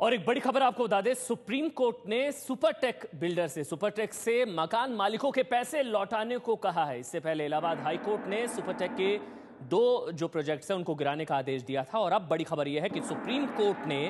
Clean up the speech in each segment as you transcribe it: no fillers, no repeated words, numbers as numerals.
और एक बड़ी खबर आपको बता दें, सुप्रीम कोर्ट ने सुपरटेक से मकान मालिकों के पैसे लौटाने को कहा है। इससे पहले इलाहाबाद हाई कोर्ट ने सुपरटेक के दो जो प्रोजेक्ट्स हैं उनको गिराने का आदेश दिया था। और अब बड़ी खबर यह है कि सुप्रीम कोर्ट ने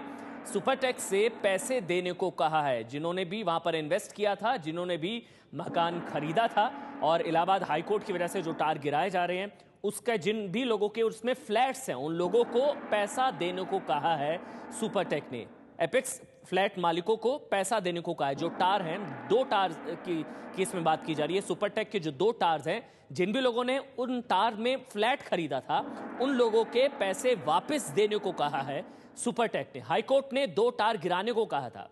सुपरटेक से पैसे देने को कहा है, जिन्होंने भी वहां पर इन्वेस्ट किया था, जिन्होंने भी मकान खरीदा था। और इलाहाबाद हाई कोर्ट की वजह से जो टार गिराए जा रहे हैं, उसका जिन भी लोगों के उसमें फ्लैट्स हैं, उन लोगों को पैसा देने को कहा है सुपरटेक ने। एपेक्स फ्लैट मालिकों को पैसा देने को कहा है। जो टार हैं, दो टार की इसमें बात की जा रही है। सुपरटेक के जो दो टार्स हैं, जिन भी लोगों ने उन टार में फ्लैट खरीदा था, उन लोगों के पैसे वापस देने को कहा है सुपरटेक ने। हाईकोर्ट ने दो टार गिराने को कहा था,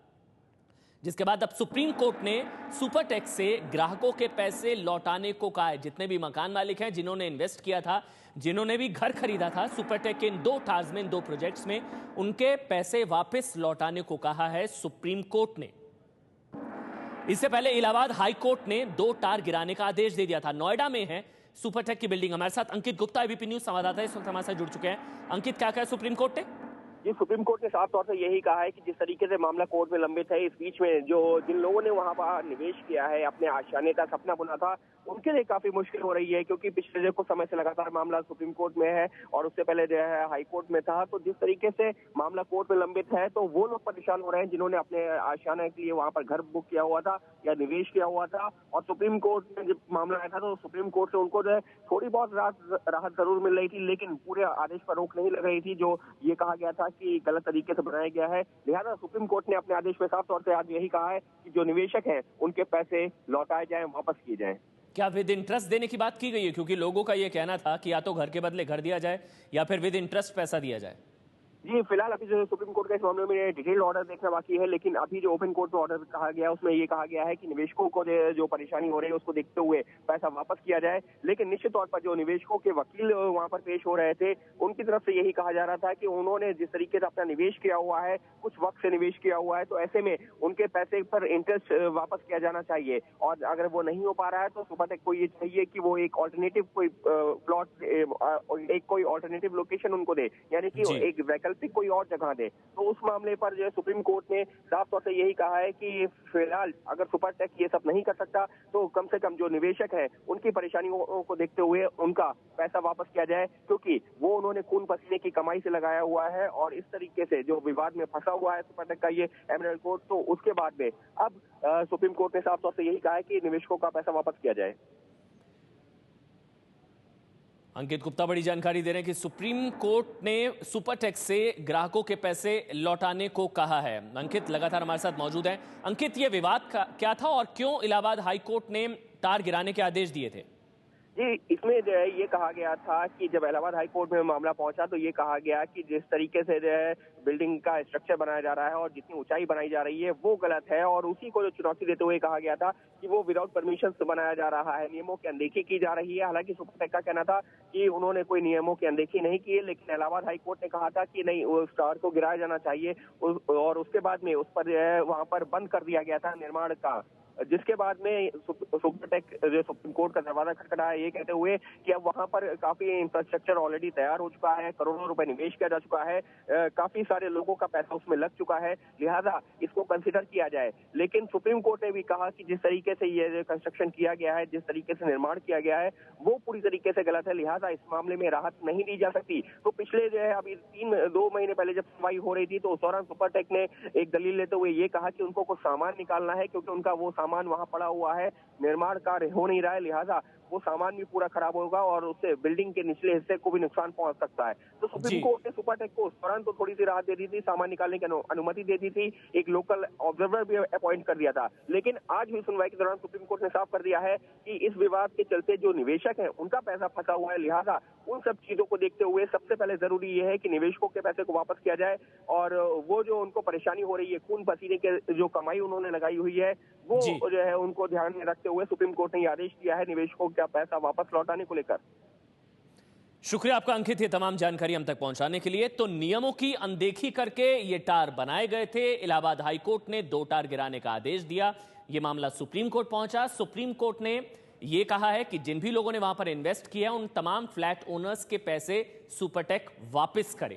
जिसके बाद अब सुप्रीम कोर्ट ने सुपरटेक से ग्राहकों के पैसे लौटाने को कहा है। जितने भी मकान मालिक हैं, जिन्होंने इन्वेस्ट किया था, जिन्होंने भी घर खरीदा था सुपरटेक के इन दो टार्स में, इन दो प्रोजेक्ट्स में, उनके पैसे वापस लौटाने को कहा है सुप्रीम कोर्ट ने। इससे पहले इलाहाबाद हाई कोर्ट ने दो टार गिराने का आदेश दे दिया था। नोएडा में है सुपरटेक की बिल्डिंग। हमारे साथ अंकित गुप्ता, एबीपी न्यूज संवाददाता इस वक्त हमारे साथ जुड़ चुके हैं। अंकित, क्या कहा सुप्रीम कोर्ट ने? जी, सुप्रीम कोर्ट ने साफ तौर से यही कहा है कि जिस तरीके से मामला कोर्ट में लंबित है, इस बीच में जिन लोगों ने वहां पर निवेश किया है, अपने आशियाने का सपना बुना था, उनके लिए काफी मुश्किल हो रही है। क्योंकि पिछले कुछ समय से लगातार मामला सुप्रीम कोर्ट में है और उससे पहले जो है हाई कोर्ट में था। तो जिस तरीके से मामला कोर्ट में लंबित है, तो वो लोग परेशान हो रहे हैं जिन्होंने अपने आशियाने के लिए वहां पर घर बुक किया हुआ था या निवेश किया हुआ था। और सुप्रीम कोर्ट में जब मामला आया था, तो सुप्रीम कोर्ट से उनको जो है थोड़ी बहुत राहत जरूर मिल रही थी, लेकिन पूरे आदेश पर रोक नहीं लग रही थी, जो ये कहा गया था कि गलत तरीके से बनाया गया है। लिहाजा सुप्रीम कोर्ट ने अपने आदेश में साफ तौर से आज यही कहा है कि जो निवेशक हैं, उनके पैसे लौटाए जाएं, वापस किए जाएं। क्या विद इंटरेस्ट देने की बात की गई है? क्योंकि लोगों का यह कहना था कि या तो घर के बदले घर दिया जाए या फिर विद इंटरेस्ट पैसा दिया जाए। जी, फिलहाल अभी जो सुप्रीम कोर्ट का इस मामले में डिटेल ऑर्डर देखना बाकी है, लेकिन अभी जो ओपन कोर्ट में ऑर्डर कहा गया, उसमें ये कहा गया है कि निवेशकों को जो परेशानी हो रही है, उसको देखते हुए पैसा वापस किया जाए। लेकिन निश्चित तौर पर जो निवेशकों के वकील वहां पर पेश हो रहे थे, उनकी तरफ से यही कहा जा रहा था कि उन्होंने जिस तरीके से अपना निवेश किया हुआ है, कुछ वक्त से निवेश किया हुआ है, तो ऐसे में उनके पैसे पर इंटरेस्ट वापस किया जाना चाहिए। और अगर वो नहीं हो पा रहा है, तो सुपरटेक को ये चाहिए कि वो एक ऑल्टरनेटिव कोई प्लॉट, एक कोई ऑल्टरनेटिव लोकेशन उनको दे, यानी कि एक वैकल्पिक कोई और जगह दे। तो उस मामले पर जो है सुप्रीम कोर्ट ने साफ तौर से यही कहा है कि फिलहाल अगर सुपरटेक ये सब नहीं कर सकता, तो कम से कम जो निवेशक हैं, उनकी परेशानियों को देखते हुए उनका पैसा वापस किया जाए, क्योंकि वो उन्होंने खून पसीने की कमाई से लगाया हुआ है। और इस तरीके से जो विवाद में फंसा हुआ है सुपरटेक का ये एमरेल्ड कोर्ट, तो उसके बाद में अब सुप्रीम कोर्ट ने साफ तौर से यही कहा है कि निवेशकों का पैसा वापस किया जाए। अंकित गुप्ता बड़ी जानकारी दे रहे हैं कि सुप्रीम कोर्ट ने सुपरटेक से ग्राहकों के पैसे लौटाने को कहा है। अंकित लगातार हमारे साथ मौजूद हैं। अंकित, ये विवाद क्या था और क्यों इलाहाबाद हाई कोर्ट ने टार गिराने के आदेश दिए थे? जी, इसमें जो है ये कहा गया था कि जब इलाहाबाद हाई कोर्ट में मामला पहुंचा, तो ये कहा गया कि जिस तरीके से जो है बिल्डिंग का स्ट्रक्चर बनाया जा रहा है और जितनी ऊंचाई बनाई जा रही है, वो गलत है। और उसी को जो चुनौती देते हुए कहा गया था कि वो विदाउट परमिशन से बनाया जा रहा है, नियमों की अनदेखी की जा रही है। हालांकि सुपरटेक का कहना था कि उन्होंने कोई नियमों की अनदेखी नहीं की है, लेकिन इलाहाबाद हाई कोर्ट ने कहा था कि नहीं, उस टावर को गिराया जाना चाहिए। और उसके बाद में उस पर जो है वहां पर बंद कर दिया गया था निर्माण का, जिसके बाद में सुपरटेक जो सुप्रीम कोर्ट का दरवाजा खटखटाया, ये कहते हुए कि अब वहां पर काफी इंफ्रास्ट्रक्चर ऑलरेडी तैयार हो चुका है, करोड़ों रुपए निवेश किया जा चुका है, काफी सारे लोगों का पैसा उसमें लग चुका है, लिहाजा इसको कंसिडर किया जाए। लेकिन सुप्रीम कोर्ट ने भी कहा कि जिस तरीके से ये कंस्ट्रक्शन किया गया है, जिस तरीके से निर्माण किया गया है, वो पूरी तरीके से गलत है, लिहाजा इस मामले में राहत नहीं दी जा सकती। तो पिछले जो है अभी 2 महीने पहले जब सुनवाई हो रही थी, तो उस दौरान सुपरटेक ने एक दलील लेते हुए ये कहा कि उनको कुछ सामान निकालना है, क्योंकि उनका वो सामान वहां पड़ा हुआ है, निर्माण कार्य हो नहीं रहा है, लिहाजा वो सामान भी पूरा खराब होगा और उससे बिल्डिंग के निचले हिस्से को भी नुकसान पहुंच सकता है। तो सुप्रीम कोर्ट ने सुपरटेक को उस दौरान तो थोड़ी सी राहत दे दी थी, सामान निकालने की अनुमति दे दी थी, एक लोकल ऑब्जर्वर भी अपॉइंट कर दिया था। लेकिन आज हुई सुनवाई के दौरान सुप्रीम कोर्ट ने साफ कर दिया है कि इस विवाद के चलते जो निवेशक हैं, उनका पैसा फंसा हुआ है, लिहाजा उन सब चीजों को देखते हुए सबसे पहले जरूरी ये है कि निवेशकों के पैसे को वापस किया जाए। और वो जो उनको परेशानी हो रही है, खून पसीने के जो कमाई उन्होंने लगाई हुई है, वो जो है उनको ध्यान में रखते हुए सुप्रीम कोर्ट ने आदेश दिया है निवेशकों का पैसा वापस लौटाने को लेकर। शुक्रिया आपका अंकित, ये तमाम जानकारी हम तक पहुंचाने के लिए। तो नियमों की अनदेखी करके ये टार बनाए गए थे। इलाहाबाद हाई कोर्ट ने दो टार गिराने का आदेश दिया। ये मामला सुप्रीम कोर्ट पहुंचा। सुप्रीम कोर्ट ने ये कहा है कि जिन भी लोगों ने वहां पर इन्वेस्ट किया, उन तमाम फ्लैट ओनर्स के पैसे सुपरटेक वापस करे।